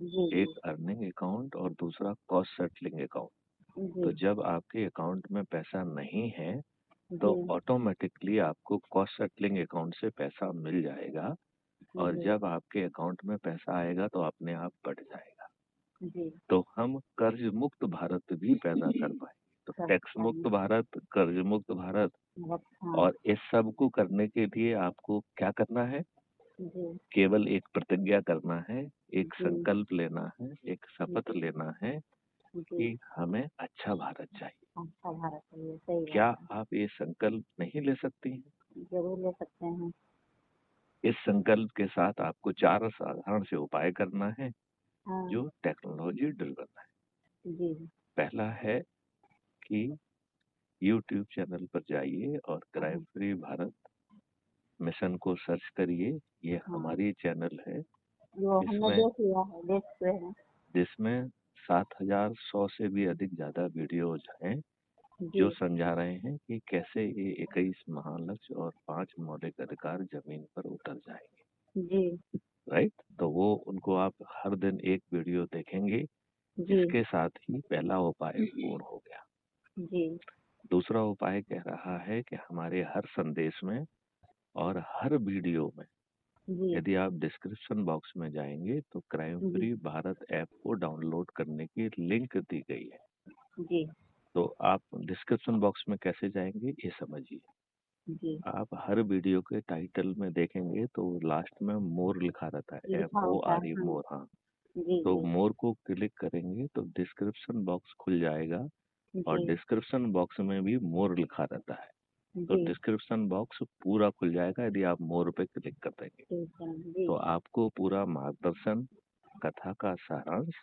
जी, जी, एक earning account और दूसरा कॉस्ट सेटलिंग अकाउंट। तो जी, जब आपके अकाउंट में पैसा नहीं है तो जी, ऑटोमेटिकली आपको कॉस्ट सेटलिंग अकाउंट से पैसा मिल जाएगा, और जी, जब आपके अकाउंट में पैसा आएगा तो अपने आप बढ़ जाएगा। जी, तो हम कर्ज मुक्त भारत भी पैदा कर पाएंगे। तो सब टैक्स मुक्त पाएंगे। भारत, कर्ज मुक्त भारत, बहुत हाँ, और इस सब को करने के लिए आपको क्या करना है? जी, केवल एक प्रतिज्ञा करना है, एक जी, संकल्प लेना है, एक शपथ जी, लेना है जी, कि हमें अच्छा भारत चाहिए। अच्छा भारत है ये, सही क्या बात है। आप ये संकल्प नहीं ले सकती हैं? ज़रूर ले सकते हैं। इस संकल्प के साथ आपको 4 साधारण से उपाय करना है हाँ, जो टेक्नोलॉजी ड्रिवन है। जी, पहला है कि यूट्यूब चैनल पर जाइए और क्राइम हाँ, फ्री भारत मिशन को सर्च करिए। ये हाँ, हमारी चैनल है जो हमने जिसमें देख लिया है, देख चुके हैं। जिसमें 7,100 से भी अधिक ज़्यादा वीडियोज हैं जो जी, समझा रहे हैं कि कैसे ये 21 महालक्ष्य और 5 मौलिक अधिकार जमीन पर उतर जाएंगे। जी, राइट, तो वो उनको आप हर दिन एक वीडियो देखेंगे। जी, इसके साथ ही पहला उपाय पूर्ण हो गया। जी, दूसरा उपाय कह रहा है कि हमारे हर संदेश में और हर वीडियो में, जी, यदि आप डिस्क्रिप्शन बॉक्स में जाएंगे तो क्राइम जी, फ्री भारत ऐप को डाउनलोड करने की लिंक दी गई है। जी, तो आप डिस्क्रिप्शन बॉक्स में कैसे जाएंगे ये समझिए। जी, आप हर वीडियो के टाइटल में देखेंगे तो लास्ट में मोर लिखा रहता है, लिखा होता है, MORE, हाँ, मोर। हाँ, जी, तो जी, मोर को क्लिक करेंगे तो डिस्क्रिप्शन बॉक्स खुल जाएगा, और जी, डिस्क्रिप्शन बॉक्स में भी मोर लिखा रहता है। तो जी, डिस्क्रिप्शन बॉक्स पूरा खुल जाएगा यदि आप मोर पे क्लिक कर देंगे। ठीक है, जी, तो आपको पूरा मार्गदर्शन, कथा का सारांश,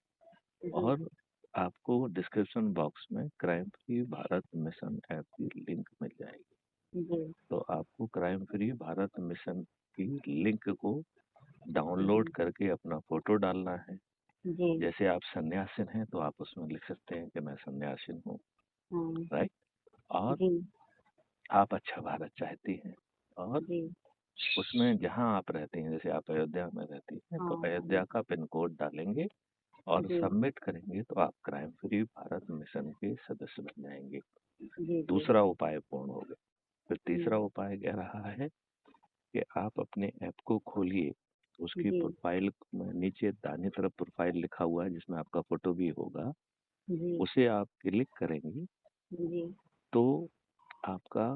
जी, और आपको डिस्क्रिप्शन बॉक्स में crime free Bharat mission app की लिंक मिल जाएगी। जी, तो आपको क्राइम फ्री भारत मिशन की लिंक को डाउनलोड जी, करके अपना फोटो डालना है। जी, जैसे आप सन्यासीन हैं तो आप उसमें लिख सकते हैं कि मैं सन्यासीन हूँ। हाँ, राइट, और जी, आप अच्छा भारत चाहती हैं, और जी, उसमें जहाँ आप रहते हैं, जैसे आप अयोध्या में रहती हैं तो हाँ, हाँ, अयोध्या का पिन कोड डालेंगे और जी, सबमिट करेंगे तो आप क्राइम फ्री भारत मिशन के सदस्य बन जाएंगे। जी, जी, दूसरा उपाय पूर्ण हो गया। फिर तीसरा जी, उपाय कह रहा है कि आप अपने ऐप को खोलिए। उसकी जी, प्रोफाइल में नीचे दाहिनी तरफ प्रोफाइल लिखा हुआ है जिसमें आपका फोटो भी होगा। जी, उसे आप क्लिक करेंगे जी, तो आपका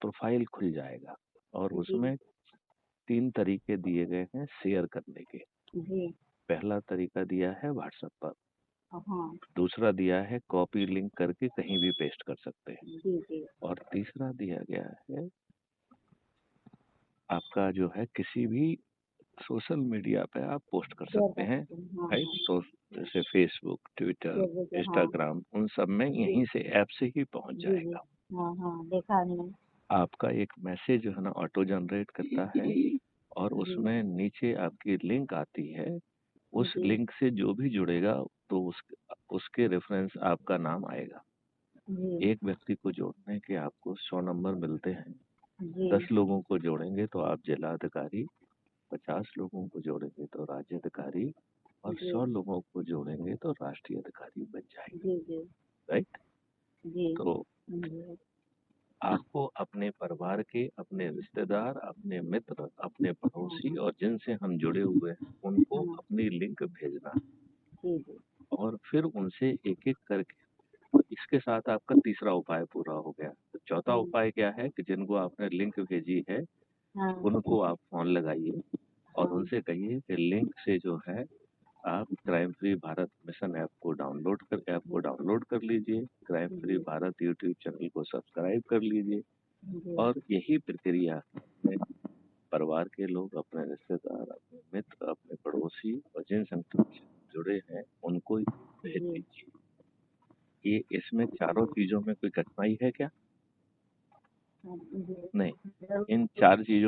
प्रोफाइल खुल जाएगा, और जी, उसमें 3 तरीके दिए गए हैं शेयर करने के। जी, पहला तरीका दिया है व्हाट्सएप पर, हाँ, दूसरा दिया है कॉपी लिंक करके कहीं भी पेस्ट कर सकते हैं, जी, जी, और तीसरा दिया गया है आपका जो है किसी भी सोशल मीडिया पे आप पोस्ट कर शेयर सकते कर हैं। सकते हैं, हाँ, राइट, हाँ, तो जैसे फेसबुक, ट्विटर, फेसबुक पे, हाँ, इंस्टाग्राम, उन सब में जी, यहीं से ऐप से ही पहुंच जी, जी, जाएगा। हाँ, हाँ, देखा हमने, आपका एक मैसेज जो है ना ऑटो जनरेट करता है, और जी, उसमें नीचे आपकी लिंक आती है। उस जी, लिंक से जो भी जुड़ेगा तो उसके रेफरेंस आपका नाम आएगा। जी, एक व्यक्ति को जोड़ने के आपको 100 नंबर मिलते हैं। जी, 10 लोगों को जोड़ेंगे तो आप जिलाधिकारी, 50 लोगों को जोड़ेंगे तो राज्य अधिकारी, और जी, 100 लोगों को जोड़ेंगे तो राष्ट्रीय अधिकारी बन जाएंगे। जी, जी, राइट, जी, तो जी, आपको अपने परिवार के, अपने रिश्तेदार, अपने मित्र, अपने हाँ, पड़ोसी और जिनसे हम जुड़े हुए हैं उनको हाँ, अपनी लिंक भेजना है, जी, जी, और फिर उनसे एक एक करके। तो इसके साथ आपका तीसरा उपाय पूरा हो गया। तो चौथा हाँ, उपाय क्या है कि जिनको आपने लिंक भेजी है हाँ, उनको आप फोन लगाइए और हाँ, उनसे कहिए कि लिंक से जो है आप crime free Bharat mission app को डाउनलोड कर लीजिए, क्राइम फ्री जी, भारत यूट्यूब चैनल को सब्सक्राइब कर लीजिए, जी, और यही प्रक्रिया में परिवार के लोग, अपने रिश्तेदार, अपने मित्र, अपने पड़ोसी और जिन संगठन से जुड़े हैं उनको भेज जी, दीजिए। ये इसमें चारों चीजों में कोई कठिनाई है क्या? हाँ, जी, नहीं, इन जरूर, 4 चीजों